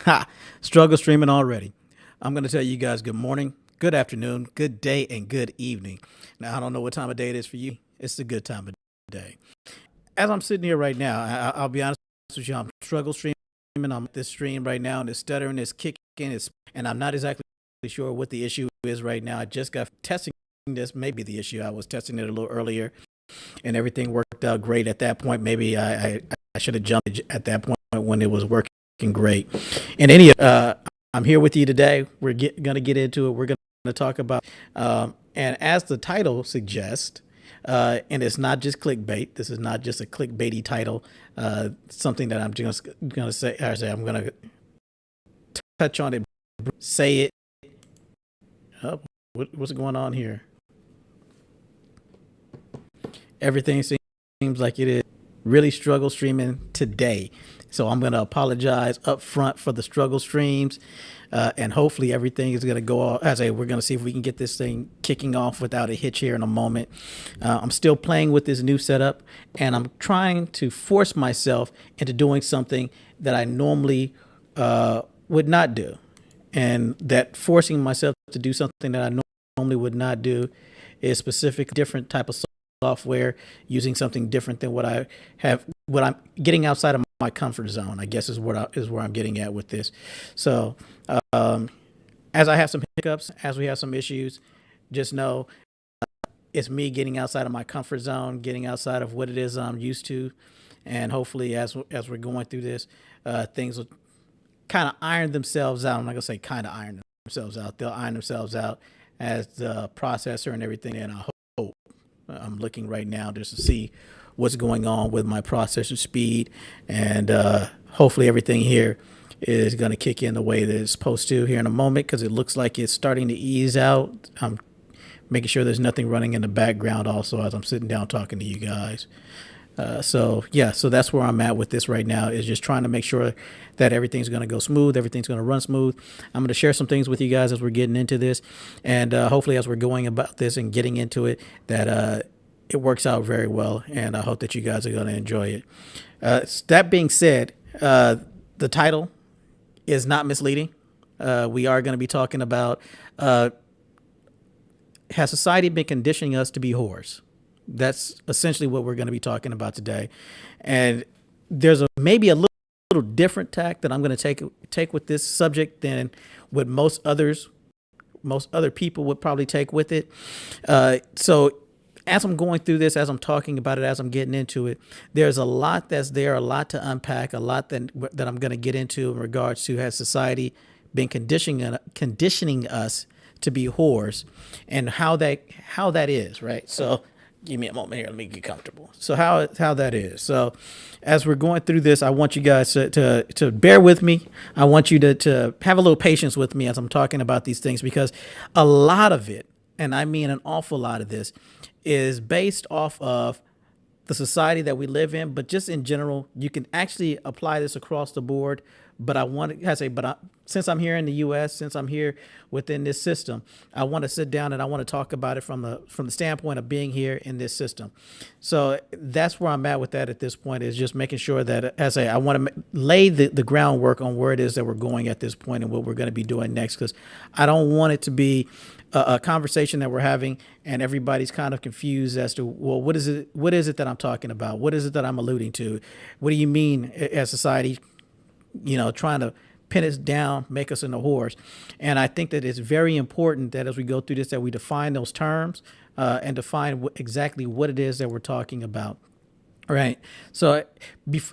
Ha! Struggle streaming already. I'm going to tell you guys good morning, good afternoon, good day, and good evening. Now, I don't know what time of day it is for you. It's a good time of day. As I'm sitting here right now, I'll be honest with you, I'm struggle streaming. I'm at this stream right now, and it's stuttering, it's kicking, and I'm not exactly sure what the issue is right now. I just got testing this, maybe the issue. I was testing it a little earlier, and everything worked out great at that point. Maybe I should have jumped at that point when it was working great. And I'm here with you today. We're going to get into it. We're going to talk about, and as the title suggests, and it's not just clickbait. This is not just a clickbaity title. Something that I'm just going to say. I'm going to touch on it. Say it. Oh, what's going on here? Everything seems like it is really struggle streaming today. So I'm going to apologize up front for the struggle streams. And hopefully everything is going to go off. We're going to see if we can get this thing kicking off without a hitch here in a moment. I'm still playing with this new setup, and I'm trying to force myself into doing something that I normally would not do. And that forcing myself to do something that I normally would not do is specific, different type of software, using something different than what I'm getting outside of my comfort zone, I guess is where I'm getting at with this. So, as I have some hiccups, as we have some issues, just know it's me getting outside of my comfort zone, getting outside of what it is I'm used to, and hopefully, as we're going through this, things will kind of iron themselves out. I'm not gonna say kind of iron themselves out. They'll iron themselves out as the processor and everything. And I hope I'm looking right now just to see what's going on with my processor speed, and hopefully everything here is going to kick in the way that it's supposed to here in a moment, because it looks like it's starting to ease out. I'm making sure there's nothing running in the background also as I'm sitting down talking to you guys. So that's where I'm at with this right now, is just trying to make sure that everything's going to go smooth, everything's going to run smooth. I'm going to share some things with you guys as we're getting into this, and hopefully as we're going about this and getting into it, that it works out very well, and I hope that you guys are going to enjoy it. That being said, the title is not misleading. We are going to be talking about, has society been conditioning us to be whores? That's essentially what we're going to be talking about today. And there's maybe a little different tack that I'm going to take with this subject than what most other people would probably take with it. So as I'm going through this, as I'm talking about it, as I'm getting into it, there's a lot that's there, a lot to unpack, a lot that I'm going to get into in regards to, has society been conditioning us to be whores, and how that is, right? So give me a moment here. Let me get comfortable. So how that is. So as we're going through this, I want you guys to bear with me. I want you to have a little patience with me as I'm talking about these things, because a lot of it, and I mean an awful lot of this, is based off of the society that we live in, but just in general, you can actually apply this across the board. But since I'm here in the U.S., since I'm here within this system, I want to sit down and I want to talk about it from the standpoint of being here in this system. So that's where I'm at with that at this point, is just making sure that, I want to lay the groundwork on where it is that we're going at this point and what we're going to be doing next, because I don't want it to be a conversation that we're having and everybody's kind of confused as to, well, what is it that I'm talking about? What is it that I'm alluding to? What do you mean as society, trying to pin us down, make us into whores? And I think that it's very important that as we go through this, that we define those terms, and define exactly what it is that we're talking about. All right. So,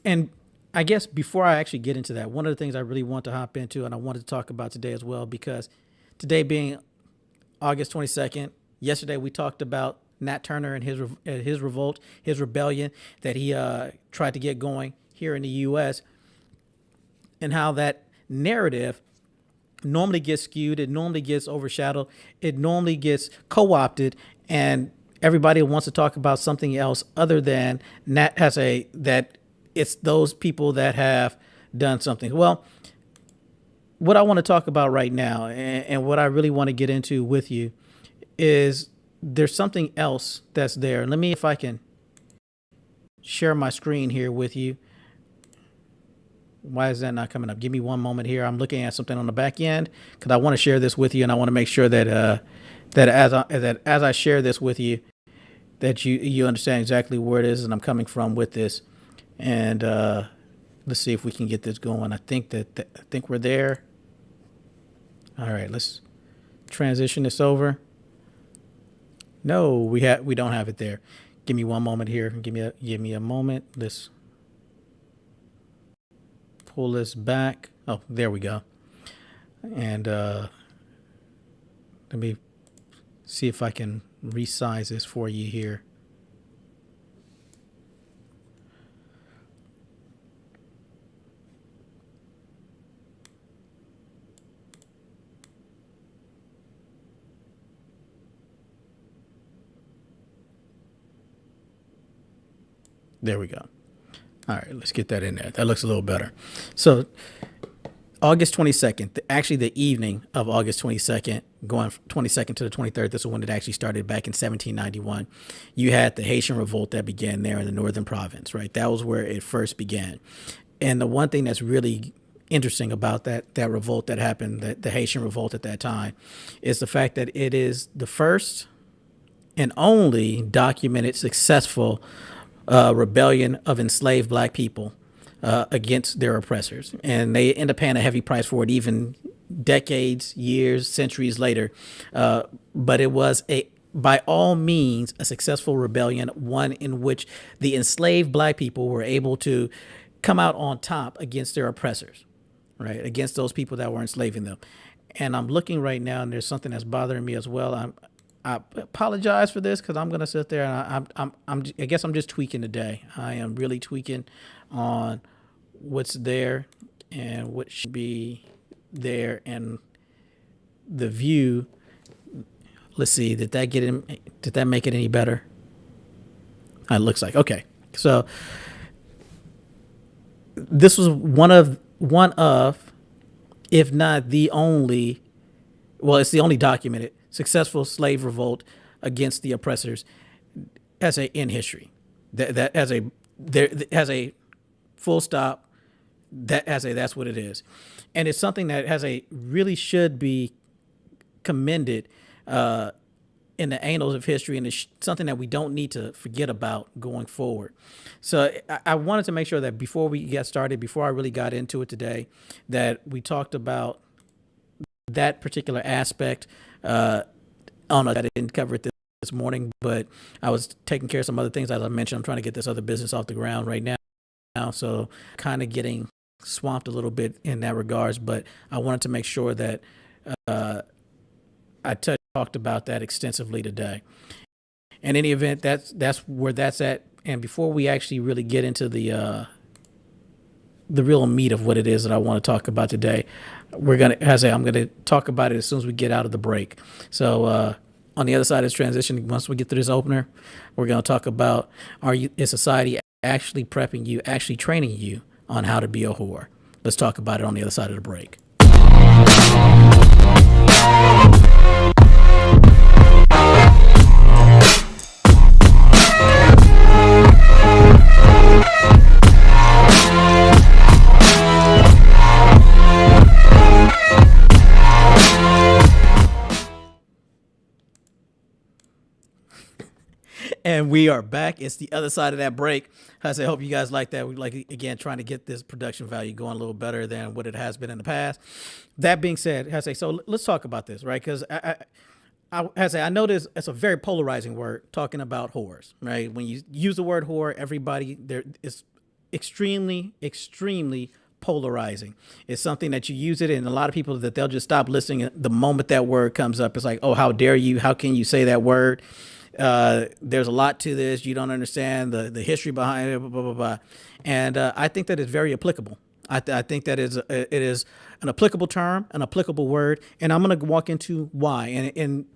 and I guess before I actually get into that, one of the things I really want to hop into, and I wanted to talk about today as well, because today being August 22nd, yesterday we talked about Nat Turner and his revolt, his rebellion that he tried to get going here in the U.S., and how that narrative normally gets skewed, it normally gets overshadowed, it normally gets co-opted, and everybody wants to talk about something else other than that it's those people that have done something. Well, what I want to talk about right now, and what I really want to get into with you, is there's something else that's there. Let me, if I can share my screen here with you. Why is that not coming up? Give me one moment here. I'm looking at something on the back end because I want to share this with you, and I want to make sure that that as I share this with you, that you understand exactly where it is and I'm coming from with this. And let's see if we can get this going. I think we're there. All right, let's transition this over. No, we don't have it there. Give me one moment here. Give me a moment. Let's pull this back. Oh, there we go. And let me see if I can resize this for you here. There we go. All right, let's get that in there. That looks a little better. So August 22nd, actually the evening of August 22nd, going from 22nd to the 23rd, this is when it actually started back in 1791. You had the Haitian revolt that began there in the northern province, right? That was where it first began. And the one thing that's really interesting about that revolt that happened, the Haitian revolt at that time, is the fact that it is the first and only documented successful rebellion of enslaved black people against their oppressors. And they end up paying a heavy price for it, even decades, years, centuries later. But it was by all means, a successful rebellion, one in which the enslaved black people were able to come out on top against their oppressors, right? Against those people that were enslaving them. And I'm looking right now, and there's something that's bothering me as well. I apologize for this because I'm going to sit there and I guess I'm just tweaking today. I am really tweaking on what's there and what should be there, and the view. Let's see, did that make it any better? It looks like, okay. So this was one of, if not the only, well, it's the only documented successful slave revolt against the oppressors in history. That has a full stop. That's what it is, and it's something that really should be commended in the annals of history, and it's something that we don't need to forget about going forward. So I wanted to make sure that before we get started, before I really got into it today, that we talked about that particular aspect. I didn't cover it this morning, but I was taking care of some other things. As I mentioned, I'm trying to get this other business off the ground right now. So kind of getting swamped a little bit in that regards, but I wanted to make sure that I talked about that extensively today. In any event, that's where that's at. And before we actually really get into the real meat of what it is that I want to talk about today, I'm going to talk about it as soon as we get out of the break. So on the other side of this transition, once we get through this opener, we're going to talk about, is society actually prepping you, actually training you on how to be a whore? Let's talk about it on the other side of the break. And we are back. It's the other side of that break. I hope you guys like that. We again, trying to get this production value going a little better than what it has been in the past. That being said, so let's talk about this, right? Because I know it's a very polarizing word, talking about whores, right? When you use the word whore, everybody there is extremely, extremely polarizing. It's something that you use it, and a lot of people that they'll just stop listening the moment that word comes up. It's like, oh, how dare you? How can you say that word? There's a lot to this. You don't understand the history behind it, blah, blah, blah, blah. And I think that it's very applicable. I think that it is an applicable term, an applicable word, and I'm going to walk into why. And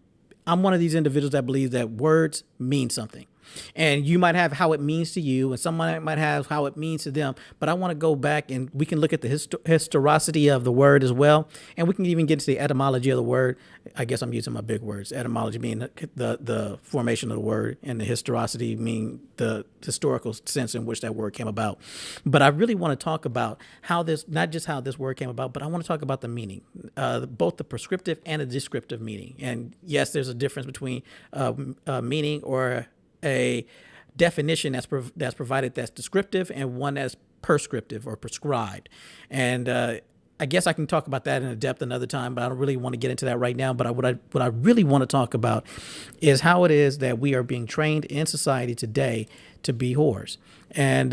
I'm one of these individuals that believe that words mean something. And you might have how it means to you, and someone might have how it means to them. But I want to go back and we can look at the historicity of the word as well. And we can even get into the etymology of the word. I guess I'm using my big words. Etymology being the formation of the word, and the historicity meaning the historical sense in which that word came about. But I really want to talk about how this, not just how this word came about, but I want to talk about the meaning, both the prescriptive and the descriptive meaning. And yes, there's a difference between meaning or a definition that's provided that's descriptive, and one that's prescriptive or prescribed. And I guess I can talk about that in depth another time, but I don't really want to get into that right now. But what I really want to talk about is how it is that we are being trained in society today to be whores. And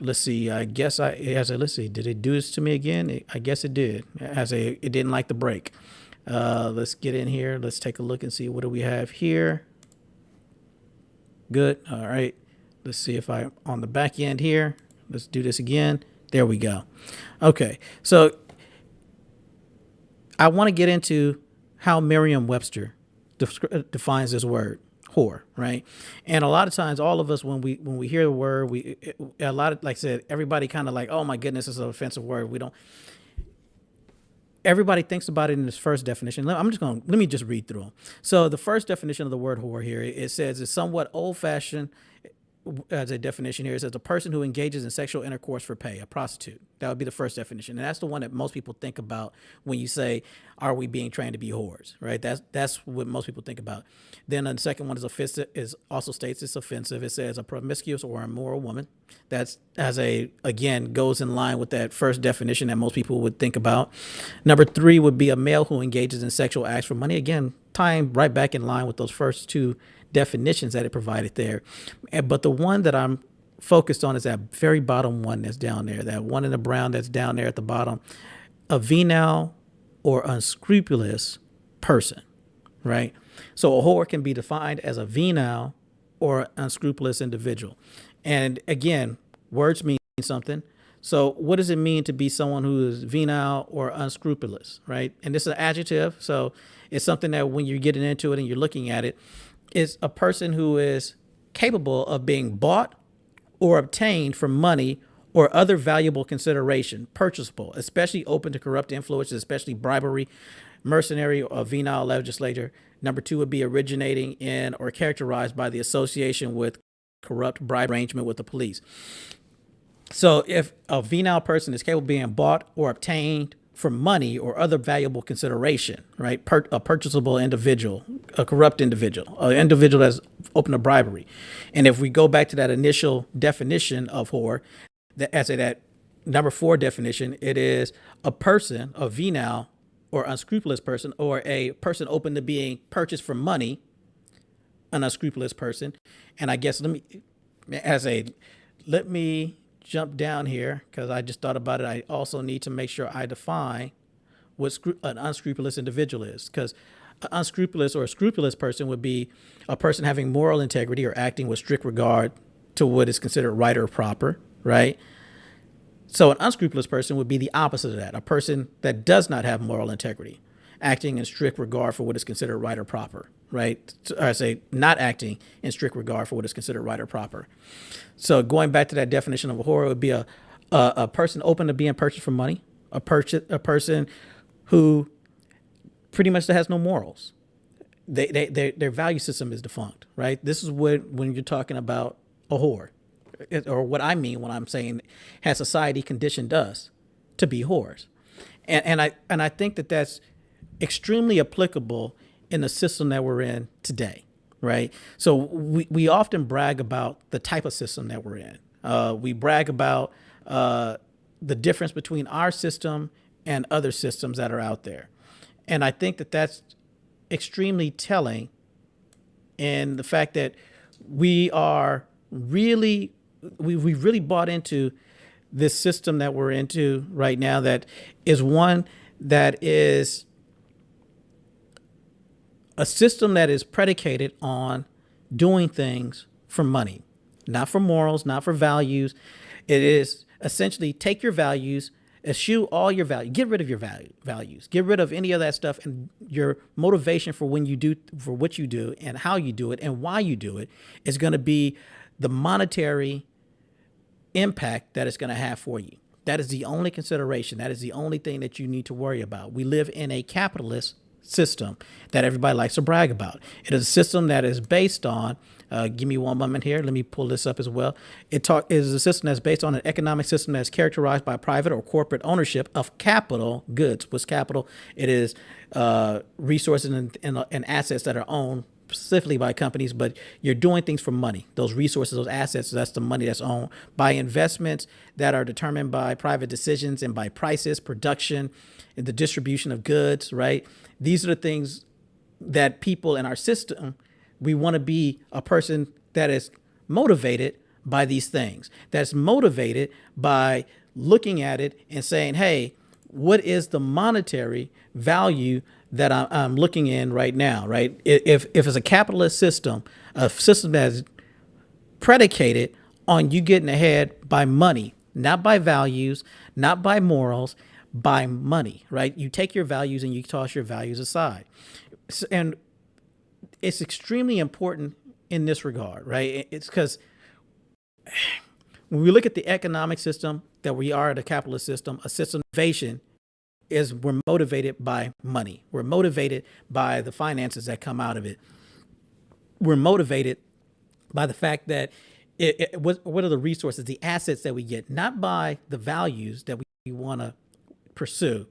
let's see. Let's see. Did it do this to me again? I guess it did. It didn't like the break. Let's get in here. Let's take a look and see what do we have here. Good. All right. Let's see if I'm on the back end here. Let's do this again. There we go. Okay. So I want to get into how Merriam-Webster defines this word, whore, right? And a lot of times, all of us, when we hear the word, a lot of, like I said, everybody kind of like, oh my goodness, it's an offensive word. Everybody thinks about it in this first definition. Let me just read through them. So the first definition of the word whore here, it says it's somewhat old-fashioned. As a definition here, it says a person who engages in sexual intercourse for pay, a prostitute. That would be the first definition. And that's the one that most people think about when you say, are we being trained to be whores, right? That's what most people think about. Then the second one is offensive, also states it's offensive. It says a promiscuous or immoral woman. That's again, goes in line with that first definition that most people would think about. Number 3 would be a male who engages in sexual acts for money. Again, tying right back in line with those first two definitions that it provided there. But the one that I'm focused on is that very bottom one that's down there, that one in the brown that's down there at the bottom, a venal or unscrupulous person, right? So a whore can be defined as a venal or unscrupulous individual. And again, words mean something. So what does it mean to be someone who is venal or unscrupulous, right? And this is an adjective. So it's something that when you're getting into it and you're looking at it, is a person who is capable of being bought or obtained for money or other valuable consideration, purchasable, especially open to corrupt influences, especially bribery, mercenary, or venal legislator. Number 2 would be originating in or characterized by the association with corrupt bribe arrangement with the police. So if a venal person is capable of being bought or obtained for money or other valuable consideration, right? A purchasable individual, a corrupt individual, an individual that's open to bribery. And if we go back to that initial definition of whore, that number 4 definition, it is a person, a venal or unscrupulous person, or a person open to being purchased for money, an unscrupulous person. And I guess let me jump down here because I just thought about it. I also need to make sure I define what an unscrupulous individual is, because an unscrupulous or a scrupulous person would be a person having moral integrity or acting with strict regard to what is considered right or proper, right? So an unscrupulous person would be the opposite of that, a person that does not have moral integrity, acting in strict regard for what is considered right or proper, right? Or I say not acting in strict regard for what is considered right or proper. So going back to that definition of a whore, it would be a person open to being purchased for money, a person who pretty much has no morals. Their value system is defunct, right? This is when you're talking about a whore, or what I mean when I'm saying has society conditioned us to be whores. And I think that that's extremely applicable in the system that we're in today, right? So we often brag about the type of system that we're in. We brag about the difference between our system and other systems that are out there. And I think that that's extremely telling in the fact that we've really bought into this system that we're into right now, that is one that is a system that is predicated on doing things for money, not for morals, not for values. It is essentially take your values Eschew all your value. Get rid of your values. Get rid of any of that stuff, and your motivation for for what you do and how you do it and why you do it is going to be the monetary impact that it's going to have for you. That is the only consideration. That is the only thing that you need to worry about. We live in a capitalist system that everybody likes to brag about. It is a system that is based on, give me one moment here, let me pull this up as well. It is a system that's based on an economic system that's characterized by private or corporate ownership of capital goods. What's capital? It is resources and assets that are owned specifically by companies, but you're doing things for money. Those resources, those assets, that's the money that's owned by investments that are determined by private decisions and by prices, production, and the distribution of goods, right? These are the things that people in our system, we want to be a person that is motivated by these things, that's motivated by looking at it and saying, hey, what is the monetary value that I'm looking in right now, right? If it's a capitalist system, a system that's predicated on you getting ahead by money, not by values, not by morals, by money, right? You take your values and you toss your values aside. And it's extremely important in this regard, right? It's because when we look at the economic system that we are at a capitalist system, a system of innovation is we're motivated by money. We're motivated by the finances that come out of it. We're motivated by the fact that what are the resources, the assets that we get, not by the values that we want to pursue.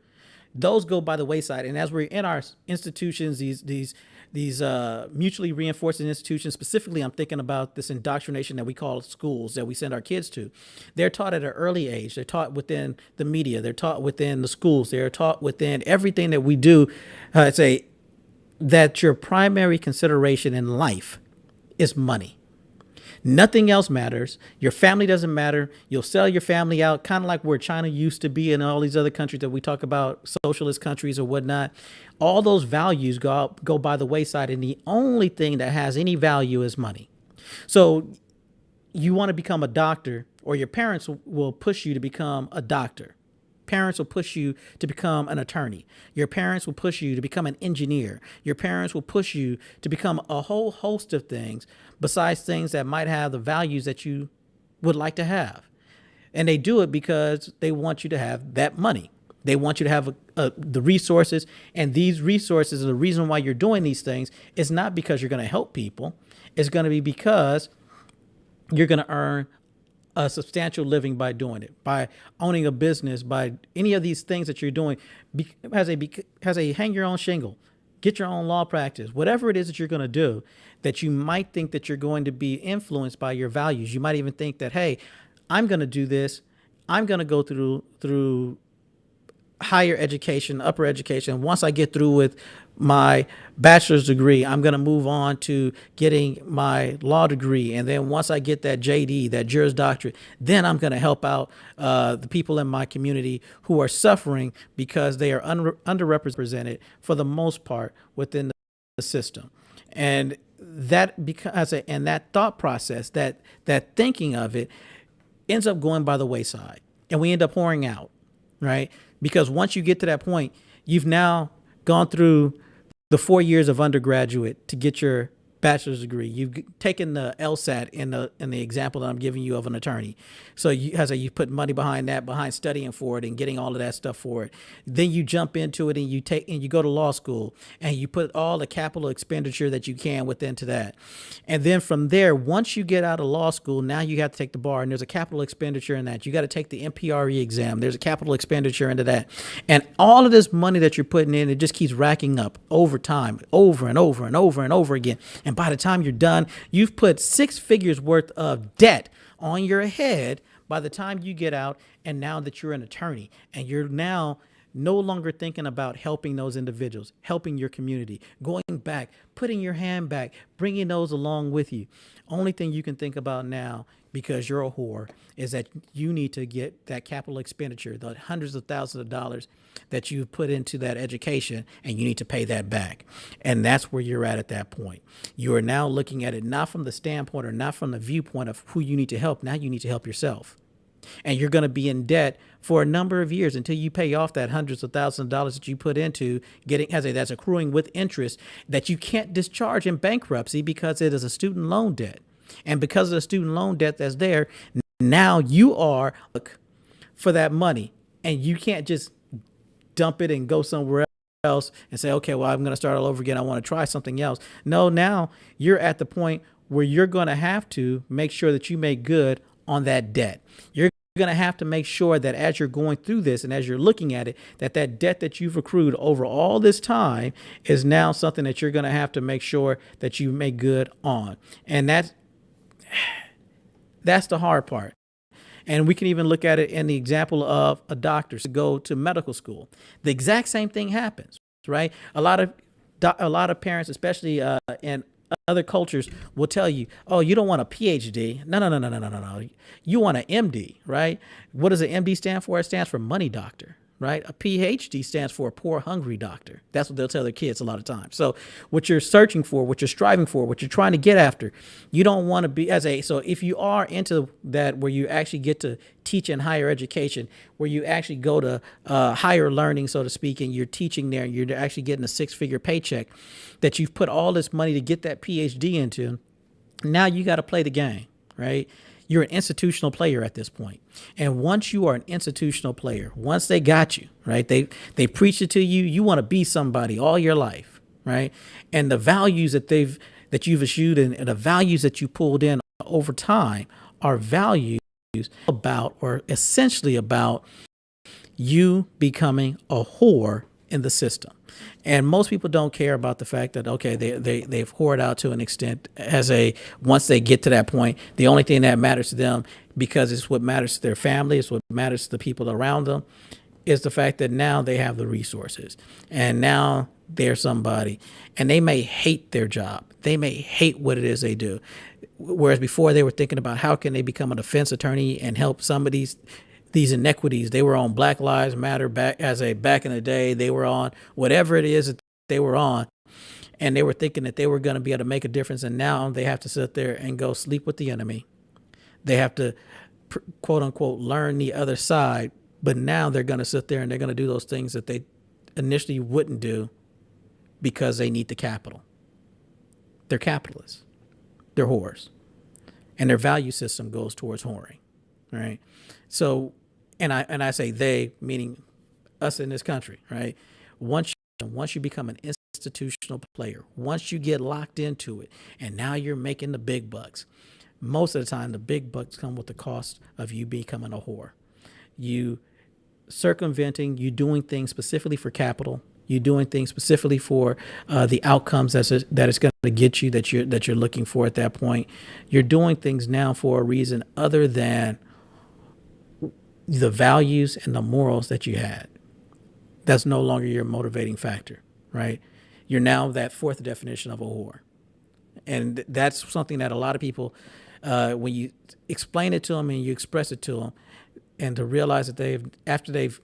Those go by the wayside. And as we're in our institutions, these mutually reinforcing institutions, specifically, I'm thinking about this indoctrination that we call schools that we send our kids to. They're taught at an early age. They're taught within the media. They're taught within the schools. They're taught within everything that we do. Say that your primary consideration in life is money. Nothing else matters. Your family doesn't matter. You'll sell your family out, kind of like where China used to be and all these other countries that we talk about, socialist countries or whatnot. All those values go by the wayside, and the only thing that has any value is money. So you want to become a doctor, or your parents will push you to become a doctor. Parents will push you to become an attorney. Your parents will push you to become an engineer. Your parents will push you to become a whole host of things besides things that might have the values that you would like to have. And they do it because they want you to have that money. They want you to have the resources. And these resources are the reason why you're doing these things. It's not because you're going to help people. It's going to be because you're going to earn a substantial living by doing it, by owning a business, by any of these things that you're doing. Has a hang your own shingle, get your own law practice, whatever it is that you're going to do, that you might think that you're going to be influenced by your values. You might even think that, hey, I'm going to do this. I'm going to go through higher education, upper education. Once I get through with my bachelor's degree, I'm going to move on to getting my law degree. And then once I get that JD, that Juris Doctorate, then I'm going to help out the people in my community who are suffering because they are underrepresented for the most part within the system. And that and that thought process, that thinking of it ends up going by the wayside, and we end up pouring out, right? Because once you get to that point, you've now gone through the 4 years of undergraduate to get your bachelor's degree. You've taken the LSAT in the example that I'm giving you of an attorney. So you put money behind that, behind studying for it and getting all of that stuff for it. Then you jump into it and you go to law school and you put all the capital expenditure that you can into that. And then from there, once you get out of law school, now you have to take the bar, and there's a capital expenditure in that. You got to take the MPRE exam. There's a capital expenditure into that. And all of this money that you're putting in, it just keeps racking up over time, over and over and over and over again. And by the time you're done, you've put 6 figures worth of debt on your head by the time you get out. And now that you're an attorney, and you're now no longer thinking about helping those individuals, helping your community, going back, putting your hand back, bringing those along with you. Only thing you can think about now, because you're a whore, is that you need to get that capital expenditure, the hundreds of thousands of dollars that you've put into that education, and you need to pay that back. And that's where you're at that point. You are now looking at it not from the standpoint or not from the viewpoint of who you need to help. Now you need to help yourself. And you're going to be in debt for a number of years until you pay off that hundreds of thousands of dollars that you put into getting that's accruing with interest that you can't discharge in bankruptcy because it is a student loan debt. And because of the student loan debt that's there, now you are for that money, and you can't just dump it and go somewhere else and say, okay, well, I'm going to start all over again. I want to try something else. No, now you're at the point where you're going to have to make sure that you make good on that debt. You're going to have to make sure that as you're going through this and as you're looking at it, that that debt that you've accrued over all this time is now something that you're going to have to make sure that you make good on. And that's the hard part. And we can even look at it in the example of a doctor to go to medical school. The exact same thing happens, right? A lot of parents, especially in other cultures, will tell you, "Oh, you don't want a PhD. No. You want an MD, right? What does an MD stand for? It stands for money doctor." Right? A PhD stands for a poor, hungry doctor. That's what they'll tell their kids a lot of times. So what you're searching for, what you're striving for, what you're trying to get after, you don't want to be so if you are into that, where you actually get to teach in higher education, where you actually go to higher learning, so to speak, and you're teaching there, and you're actually getting a 6-figure paycheck that you've put all this money to get that PhD into, now you got to play the game, right? You're an institutional player at this point. And once you are an institutional player, once they got you, right, they preach it to you, you want to be somebody all your life, right? And the values that you've eschewed and the values that you pulled in over time are values about, or essentially about, you becoming a whore in the system. And most people don't care about the fact that, okay, they've whored out to an extent once they get to that point, the only thing that matters to them, because it's what matters to their family, it's what matters to the people around them, is the fact that now they have the resources and now they're somebody, and they may hate their job. They may hate what it is they do. Whereas before they were thinking about how can they become a defense attorney and help some of these inequities. They were on Black Lives Matter back in the day. They were on whatever it is that they were on, and they were thinking that they were going to be able to make a difference. And now they have to sit there and go sleep with the enemy. They have to, quote unquote, learn the other side. But now they're going to sit there and they're going to do those things that they initially wouldn't do because they need the capital. They're capitalists. They're whores. And their value system goes towards whoring, right? So, and I say they, meaning us in this country, right? Once you become an institutional player, once you get locked into it, and now you're making the big bucks, most of the time the big bucks come with the cost of you becoming a whore. You circumventing, you doing things specifically for capital, you doing things specifically for the outcomes that it's going to get you, that you're looking for at that point. You're doing things now for a reason other than the values and the morals that you had. That's no longer your motivating factor, right? You're now that fourth definition of a whore. And that's something that a lot of people, when you explain it to them and you express it to them, and to realize that after they've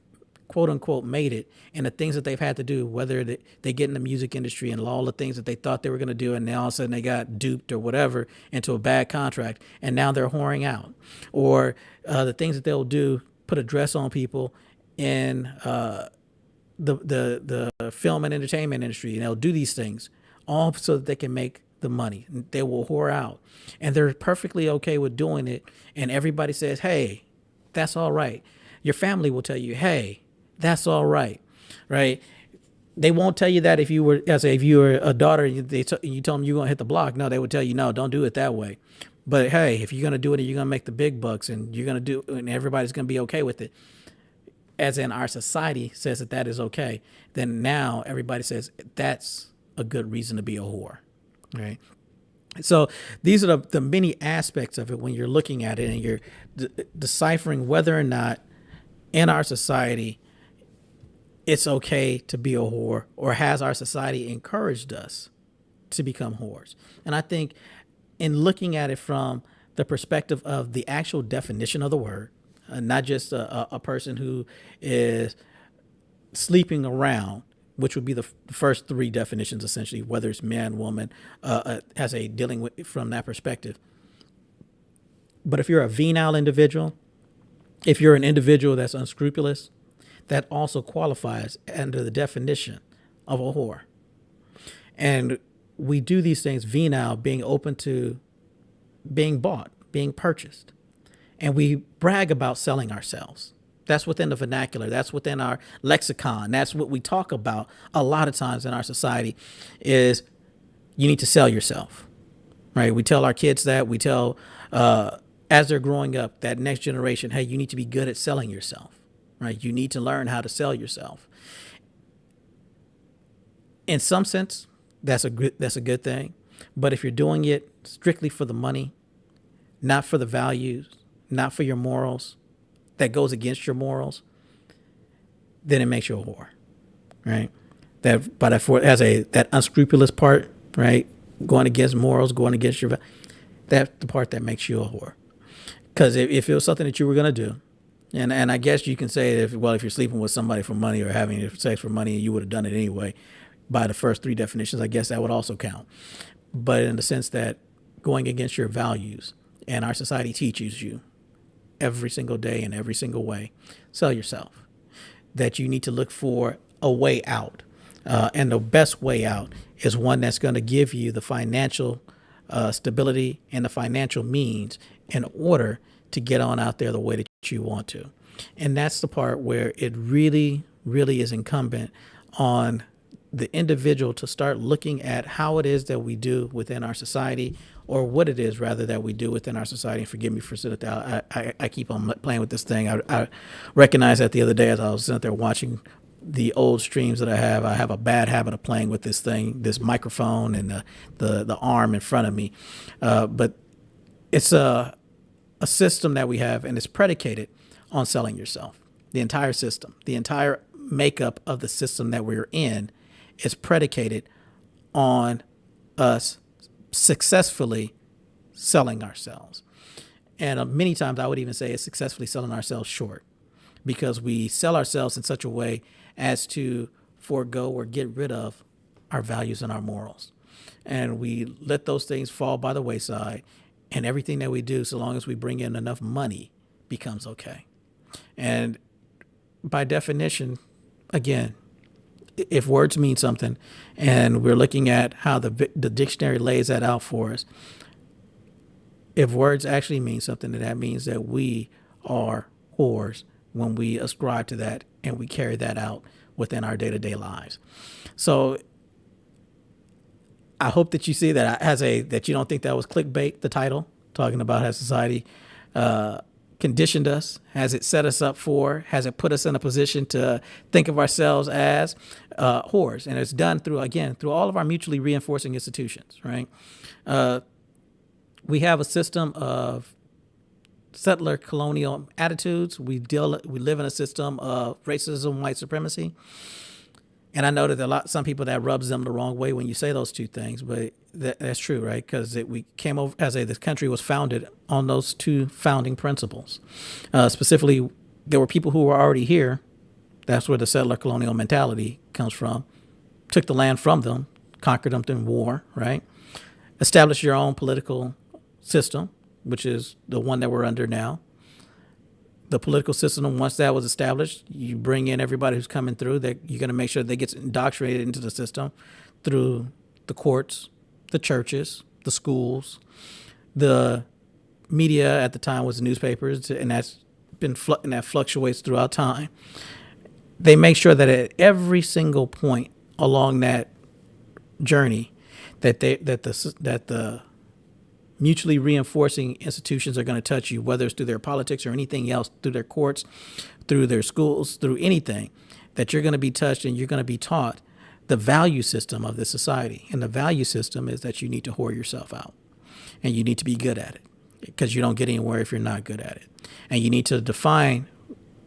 quote unquote made it, and the things that they've had to do, whether they get in the music industry and all the things that they thought they were going to do, and now all of a sudden they got duped or whatever into a bad contract, and now they're whoring out, or the things that they'll do, put a dress on people in the film and entertainment industry, and they'll do these things all so that they can make the money. They will whore out, and they're perfectly okay with doing it. And everybody says, "Hey, that's all right." Your family will tell you, "Hey, that's all right," right? They won't tell you that if you were a daughter, and you told them you're gonna hit the block. No, they would tell you, "No, don't do it that way." But hey, if you're going to do it, and you're going to make the big bucks, and you're going to do, and everybody's going to be okay with it, as in our society says that is okay, then now everybody says that's a good reason to be a whore, right? So these are the many aspects of it when you're looking at it and you're deciphering whether or not in our society it's okay to be a whore, or has our society encouraged us to become whores. And I think in looking at it from the perspective of the actual definition of the word, not just a person who is sleeping around, which would be the first three definitions, essentially, whether it's man, woman, as a dealing with from that perspective. But if you're a venal individual, If you're an individual that's unscrupulous, that also qualifies under the definition of a whore. And we do these things venal, being open to being bought, being purchased. And we brag about selling ourselves. That's within the vernacular. That's within our lexicon. That's what we talk about a lot of times in our society is you need to sell yourself, right? We tell our kids that. We tell, as they're growing up, that next generation, hey, you need to be good at selling yourself, right? You need to learn how to sell yourself. In some sense, that's a good thing. But if you're doing it strictly for the money, not for the values, not for your morals, that goes against your morals, then it makes you a whore, right? But if it has that unscrupulous part, right, going against morals, going against that's the part that makes you a whore. Because if it was something that you were going to do, and I guess you can say if you're sleeping with somebody for money or having sex for money, you would have done it anyway. By the first three definitions, I guess that would also count. But in the sense that going against your values, and our society teaches you every single day in every single way, sell yourself. That you need to look for a way out. And the best way out is one that's going to give you the financial stability and the financial means in order to get on out there the way that you want to. And that's the part where it really, really is incumbent on the individual to start looking at how it is that we do within our society, or what it is rather that we do within our society. And forgive me for sitting there. I keep on playing with this thing. I recognized that the other day as I was sitting there watching the old streams that I have a bad habit of playing with this thing, this microphone and the arm in front of me. But it's a system that we have, and it's predicated on selling yourself. The entire system, the entire makeup of the system that we're in is predicated on us successfully selling ourselves. And many times I would even say it's successfully selling ourselves short, because we sell ourselves in such a way as to forego or get rid of our values and our morals. And we let those things fall by the wayside, and everything that we do, so long as we bring in enough money, becomes okay. And by definition, again, if words mean something, and we're looking at how the dictionary lays that out for us, if words actually mean something, then that means that we are whores when we ascribe to that and we carry that out within our day-to-day lives. So I hope that you see that that you don't think that was clickbait, the title, talking about how society conditioned us. Has it set us up has it put us in a position to think of ourselves as whores? And it's done through all of our mutually reinforcing institutions, right? We have a system of settler colonial attitudes. We live in a system of racism, white supremacy. And I know that some people that rubs them the wrong way when you say those two things, but that's true, right? Because we came over this country was founded on those two founding principles. Specifically, there were people who were already here. That's where the settler colonial mentality comes from. Took the land from them, conquered them through war, right? Established your own political system, which is the one that we're under now. The political system, once that was established, you bring in everybody who's coming through, that you're going to make sure they get indoctrinated into the system through the courts, the churches, the schools. The media at the time was the newspapers, and that fluctuates throughout time. They make sure that at every single point along that journey that the mutually reinforcing institutions are going to touch you, whether it's through their politics or anything else, through their courts, through their schools, through anything, that you're going to be touched and you're going to be taught the value system of this society. And the value system is that you need to whore yourself out, and you need to be good at it, because you don't get anywhere if you're not good at it. And you need to define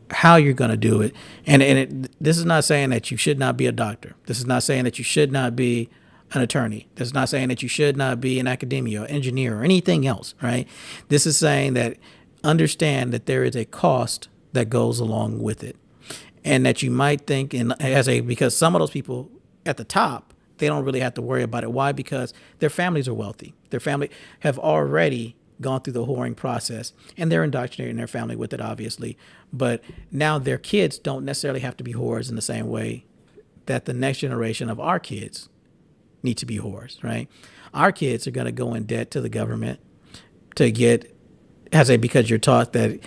how you're going to do it. And this is not saying that you should not be a doctor. This is not saying that you should not be an attorney. This is not saying that you should not be an academia or engineer or anything else, right? This is saying that understand that there is a cost that goes along with it, and that you might think because some of those people at the top, they don't really have to worry about it. Why? Because their families are wealthy. Their family have already gone through the whoring process, and they're indoctrinating their family with it, obviously. But now their kids don't necessarily have to be whores in the same way that the next generation of our kids need to be whores, right? Our kids are going to go in debt to the government to get, because you're taught that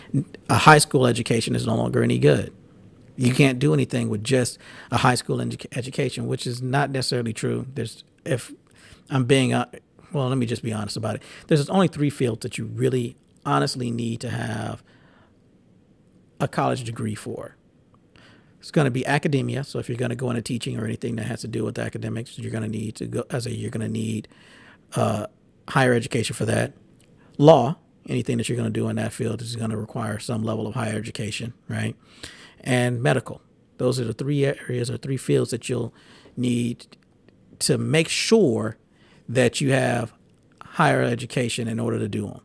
a high school education is no longer any good. You can't do anything with just a high school education, which is not necessarily true. If I'm being, well, let me just be honest about it. There's only 3 fields that you really honestly need to have a college degree for. It's going to be academia. So if you're going to go into teaching or anything that has to do with academics, you're going to need to go you're going to need higher education for that. Law, anything that you're going to do in that field is going to require some level of higher education, right? And medical. Those are the 3 areas or 3 fields that you'll need to make sure that you have higher education in order to do them.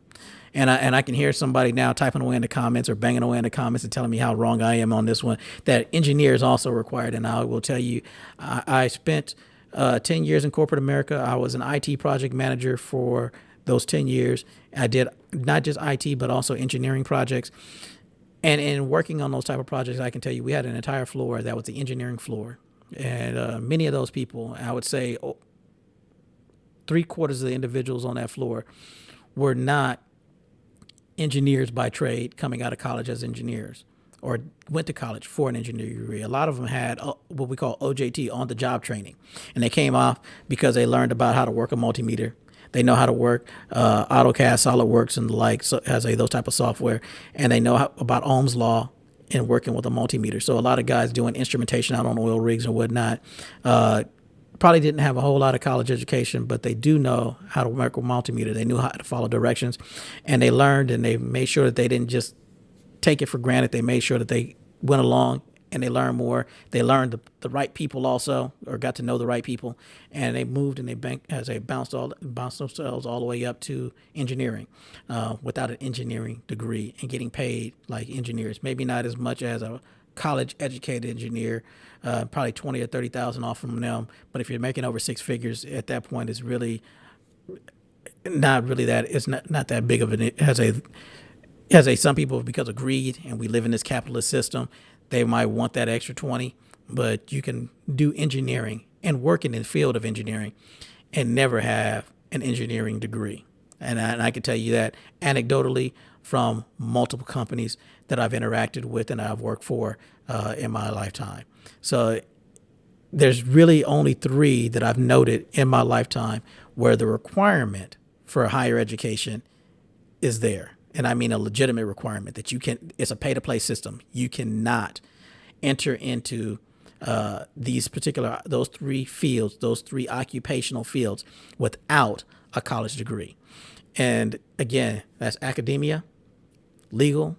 And I can hear somebody now typing away in the comments or banging away in the comments and telling me how wrong I am on this one, that engineer is also required. And I will tell you, I spent 10 years in corporate America. I was an IT project manager for those 10 years. I did not just IT, but also engineering projects. And in working on those type of projects, I can tell you we had an entire floor that was the engineering floor. And many of those people, I would say 3/4 of the individuals on that floor were not engineers by trade coming out of college as engineers or went to college for an engineering degree. A lot of them had what we call OJT, on the job training. And they came off because they learned about how to work a multimeter. They know how to work AutoCAD, SolidWorks, and the like, so those type of software. And they know about Ohm's law in working with a multimeter. So a lot of guys doing instrumentation out on oil rigs and whatnot probably didn't have a whole lot of college education, but they do know how to work with multimeter. They knew how to follow directions, and they learned, and they made sure that they didn't just take it for granted. They made sure that they went along and they learned more. They learned the right people also, or got to know the right people, and they moved and they bounced themselves all the way up to engineering without an engineering degree and getting paid like engineers. Maybe not as much as a college educated engineer, probably 20 or 30,000 off from them. But if you're making over 6 figures at that point, it's really not really that. It's not that big of an. Some people, because of greed, and we live in this capitalist system, they might want that extra 20. But you can do engineering and work in the field of engineering and never have an engineering degree. And I can tell you that anecdotally from multiple companies that I've interacted with and I've worked for in my lifetime. So there's really only 3 that I've noted in my lifetime where the requirement for higher education is there. And I mean a legitimate requirement that it's a pay-to-play system. You cannot enter into those 3 fields, those 3 occupational fields without a college degree. And again, that's academia, legal,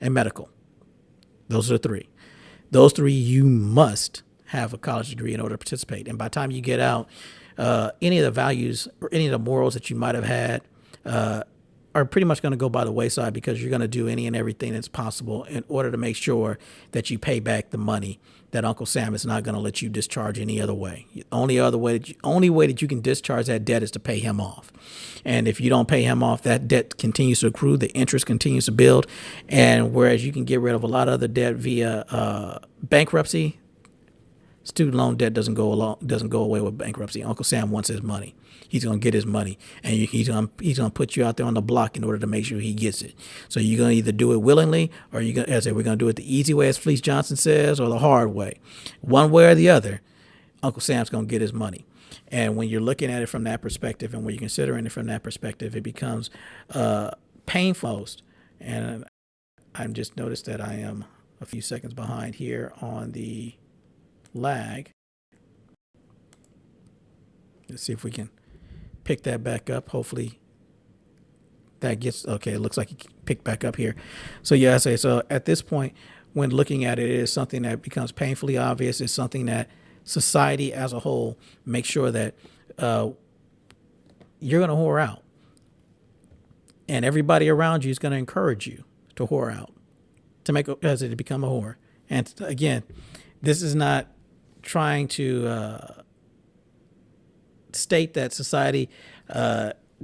and medical. Those are the 3. Those 3, you must have a college degree in order to participate. And by the time you get out, any of the values or any of the morals that you might have had are pretty much going to go by the wayside, because you're going to do any and everything that's possible in order to make sure that you pay back the money that Uncle Sam is not going to let you discharge any other way. Only way that you can discharge that debt is to pay him off. And if you don't pay him off, that debt continues to accrue, the interest continues to build. And whereas you can get rid of a lot of other debt via bankruptcy, student loan debt doesn't go away with bankruptcy. Uncle Sam wants his money. He's going to get his money, and he's going to put you out there on the block in order to make sure he gets it. So you're going to either do it willingly, or we're going to do it the easy way, as Fleece Johnson says, or the hard way. One way or the other, Uncle Sam's going to get his money. And when you're looking at it from that perspective, and when you're considering it from that perspective, it becomes painful. And I've just noticed that I am a few seconds behind here on the lag. Let's see if we can pick that back up. Hopefully that gets okay. It looks like it picked back up here. So yeah, I say, so at this point, when looking at it, it is something that becomes painfully obvious. It's something that society as a whole makes sure that you're going to whore out, and everybody around you is going to encourage you to whore out, to become a whore. And again, this is not trying to state that society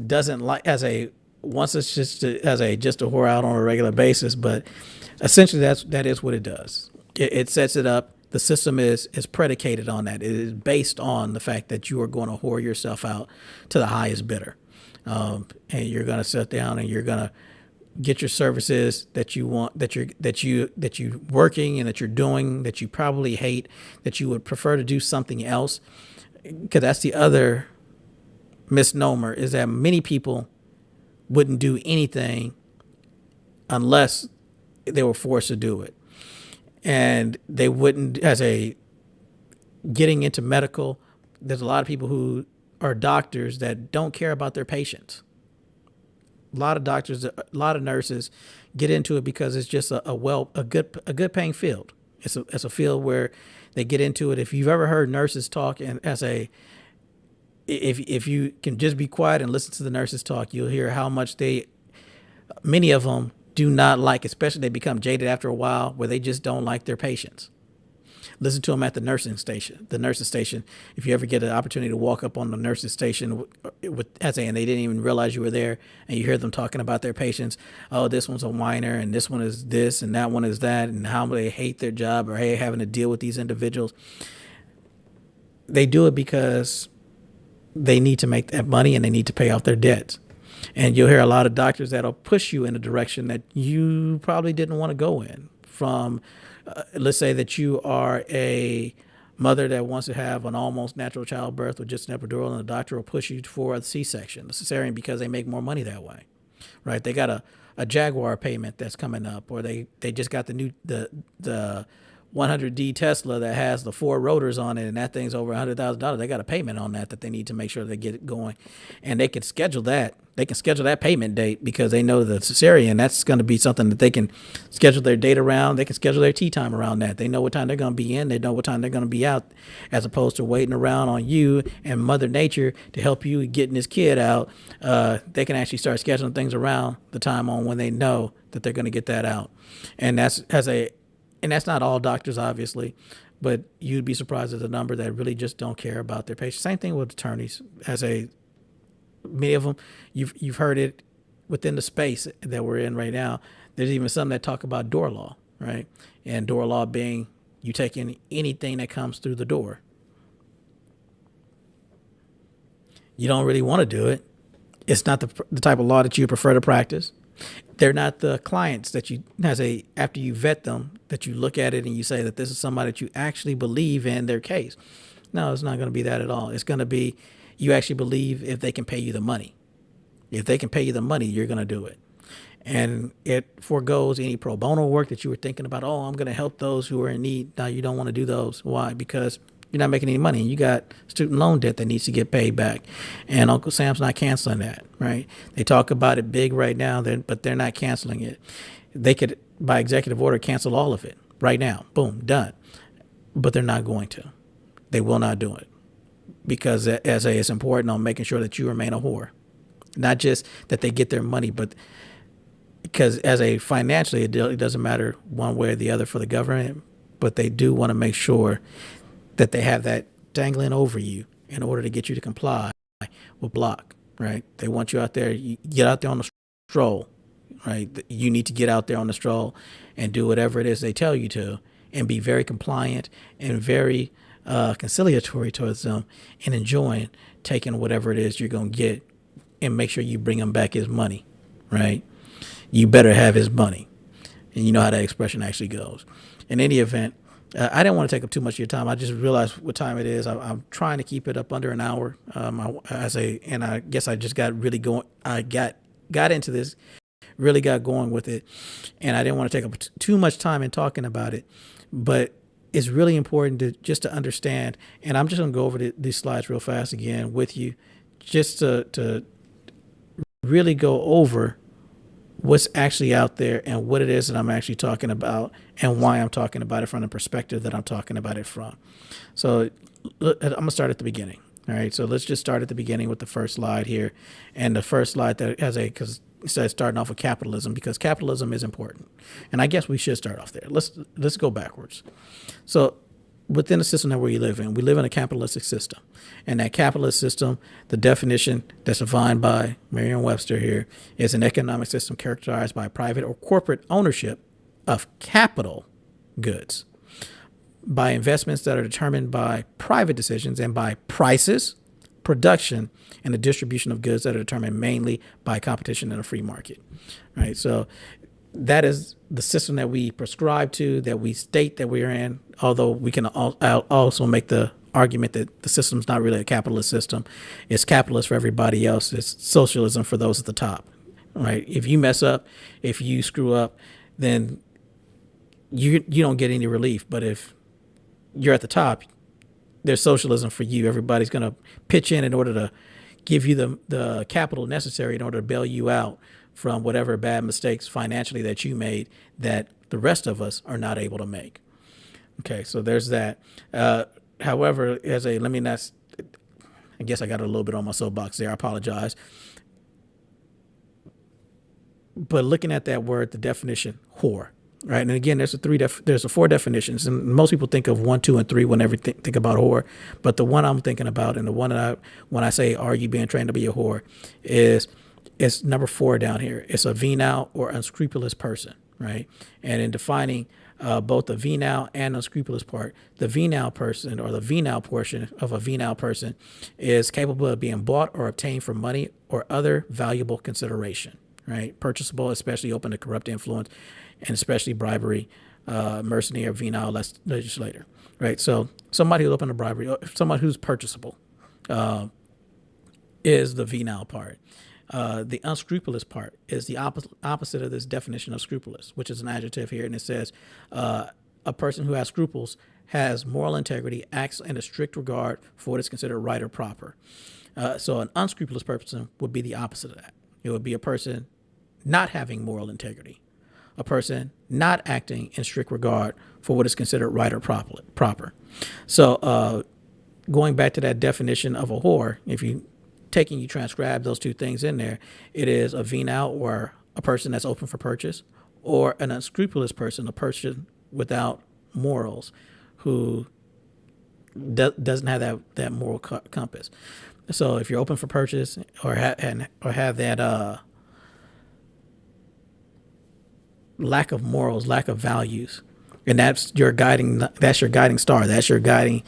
doesn't like, as a wants us just to whore out on a regular basis. But essentially, that is what it does. It sets it up. The system is predicated on that. It is based on the fact that you are going to whore yourself out to the highest bidder, and you're going to sit down and you're going to get your services that you want, that you working and that you're doing, that you probably hate, that you would prefer to do something else. Because that's the other misnomer, is that many people wouldn't do anything unless they were forced to do it. And they wouldn't, getting into medical, there's a lot of people who are doctors that don't care about their patients. A lot of doctors, a lot of nurses get into it because it's just a good paying field. It's a field where they get into it. If you've ever heard nurses talk, and if you can just be quiet and listen to the nurses talk, you'll hear how much many of them do not like, especially they become jaded after a while, where they just don't like their patients. Listen to them at the nursing station. If you ever get an opportunity to walk up on the nursing station and they didn't even realize you were there, and you hear them talking about their patients. Oh, this one's a whiner, and this one is this, and that one is that, and how they hate their job or having to deal with these individuals. They do it because they need to make that money and they need to pay off their debts. And you'll hear a lot of doctors that'll push you in a direction that you probably didn't want to go in. From, let's say that you are a mother that wants to have an almost natural childbirth with just an epidural, and the doctor will push you for a C-section, a cesarean, because they make more money that way, right? They got a Jaguar payment that's coming up, or they just got the 100D Tesla that has the 4 rotors on it, and that thing's over $100,000. They got a payment on that they need to make sure they get it going, and they can schedule that. They can schedule that payment date because they know the cesarean, that's going to be something that they can schedule their date around. They can schedule their tea time around that. They know what time they're going to be in. They know what time they're going to be out, as opposed to waiting around on you and Mother Nature to help you getting this kid out. They can actually start scheduling things around the time on when they know that they're going to get that out. And that's not all doctors, obviously, but you'd be surprised at the number that really just don't care about their patients. Same thing with attorneys. Many of them, you've heard it within the space that we're in right now. There's even some that talk about door law, right? And door law being you take in anything that comes through the door. You don't really want to do it. It's not the type of law that you prefer to practice. They're not the clients that after you vet them, that you look at it and you say that this is somebody that you actually believe in their case. No, it's not going to be that at all. It's going to be, you actually believe if they can pay you the money. If they can pay you the money, you're going to do it. And it foregoes any pro bono work that you were thinking about. Oh, I'm going to help those who are in need. Now, you don't want to do those. Why? Because you're not making any money. You got student loan debt that needs to get paid back. And Uncle Sam's not canceling that, right? They talk about it big right now, but they're not canceling it. They could, by executive order, cancel all of it right now. Boom, done. But they're not going to. They will not do it. Because it's important on making sure that you remain a whore. Not just that they get their money, but because financially, it doesn't matter one way or the other for the government, but they do want to make sure that they have that dangling over you in order to get you to comply with block, right? They want you out there, you get out there on the stroll, right? You need to get out there on the stroll and do whatever it is they tell you to, and be very compliant and very conciliatory towards them, and enjoying taking whatever it is you're going to get, and make sure you bring him back his money, right? You better have his money. And you know how that expression actually goes. In any event, I didn't want to take up too much of your time. I just realized what time it is. I'm trying to keep it up under an hour. And I guess I just got really going. I got into this, really got going with it. And I didn't want to take up too much time in talking about it, but it's really important to understand. And I'm just going to go over these slides real fast again with you, just to really go over what's actually out there and what it is that I'm actually talking about, and why I'm talking about it from the perspective that I'm talking about it from. So I'm going to start at the beginning. All right. So let's just start at the beginning with the first slide here. And the first slide that has because instead of starting off with capitalism, because capitalism is important. And I guess we should start off there. Let's go backwards. So within the system that we live in a capitalistic system. And that capitalist system, the definition that's defined by Merriam-Webster here, is an economic system characterized by private or corporate ownership of capital goods, by investments that are determined by private decisions, and by prices, production, and the distribution of goods that are determined mainly by competition in a free market. Right. So that is the system that we prescribe to, that we state that we're in, although we can also make the argument that the system's not really a capitalist system. It's capitalist for everybody else. It's socialism for those at the top. Right. If you mess up, if you screw up, then you don't get any relief. But if you're at the top, there's socialism for you. Everybody's going to pitch in order to give you the capital necessary in order to bail you out from whatever bad mistakes financially that you made that the rest of us are not able to make. Okay, so there's that. However, I guess I got a little bit on my soapbox there. I apologize. But looking at that word, the definition, whore, right? And again, there's four definitions, and most people think of 1, 2, and 3 whenever they think about whore. But the one I'm thinking about, and the one that when I say, are you being trained to be a whore, is number 4 down here. It's a venal or unscrupulous person, right? And in defining both the venal and unscrupulous part, the venal person, or the venal portion of a venal person, is capable of being bought or obtained for money or other valuable consideration, right? Purchasable, especially open to corrupt influence, and especially bribery, mercenary, or venal legislator, right? So somebody who's open to bribery, someone who's purchasable, is the venal part. The unscrupulous part is the opposite of this definition of scrupulous, which is an adjective here. And it says a person who has scruples has moral integrity, acts in a strict regard for what is considered right or proper. So an unscrupulous person would be the opposite of that. It would be a person not having moral integrity, a person not acting in strict regard for what is considered right or proper. So going back to that definition of a whore, if you transcribe those two things in there, it is a venal, or a person that's open for purchase, or an unscrupulous person, a person without morals, who doesn't have that moral compass. So if you're open for purchase, or have that lack of morals, lack of values, and that's your guiding star, that's your guiding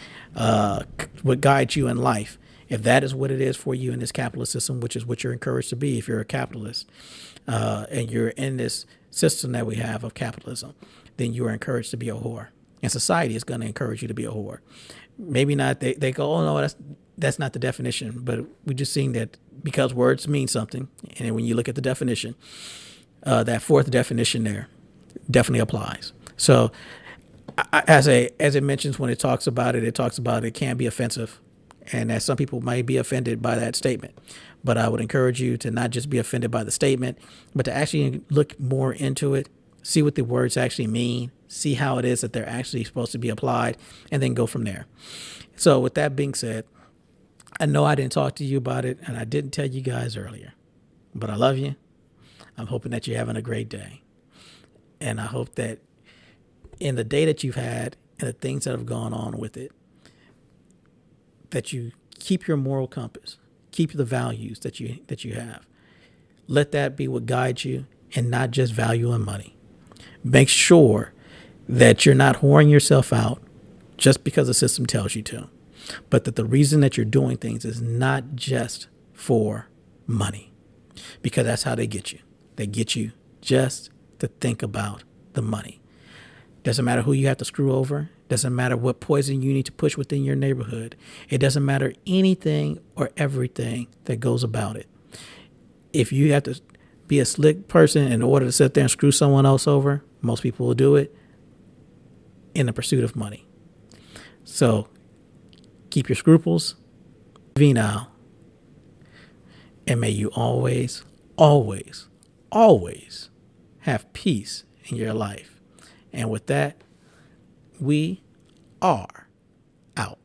what guides you in life. If that is what it is for you in this capitalist system, which is what you're encouraged to be if you're a capitalist, and you're in this system that we have of capitalism, then you are encouraged to be a whore. And society is going to encourage you to be a whore. Maybe not, they go, oh no, that's not the definition, but we just seen that because words mean something, and when you look at the definition, that fourth definition there definitely applies. So as it mentions, when it talks about it can be offensive, and that some people might be offended by that statement. But I would encourage you to not just be offended by the statement, but to actually look more into it, see what the words actually mean, see how it is that they're actually supposed to be applied, and then go from there. So with that being said, I know I didn't talk to you about it, and I didn't tell you guys earlier, but I love you. I'm hoping that you're having a great day. And I hope that in the day that you've had and the things that have gone on with it, that you keep your moral compass, keep the values that you have. Let that be what guides you, and not just value and money. Make sure that you're not whoring yourself out just because the system tells you to, but that the reason that you're doing things is not just for money, because that's how they get you. They get you just to think about the money. Doesn't matter who you have to screw over. Doesn't matter what poison you need to push within your neighborhood. It doesn't matter anything or everything that goes about it. If you have to be a slick person in order to sit there and screw someone else over, most people will do it in the pursuit of money. So keep your scruples venal, and may you always, always, always have peace in your life. And with that, we are out.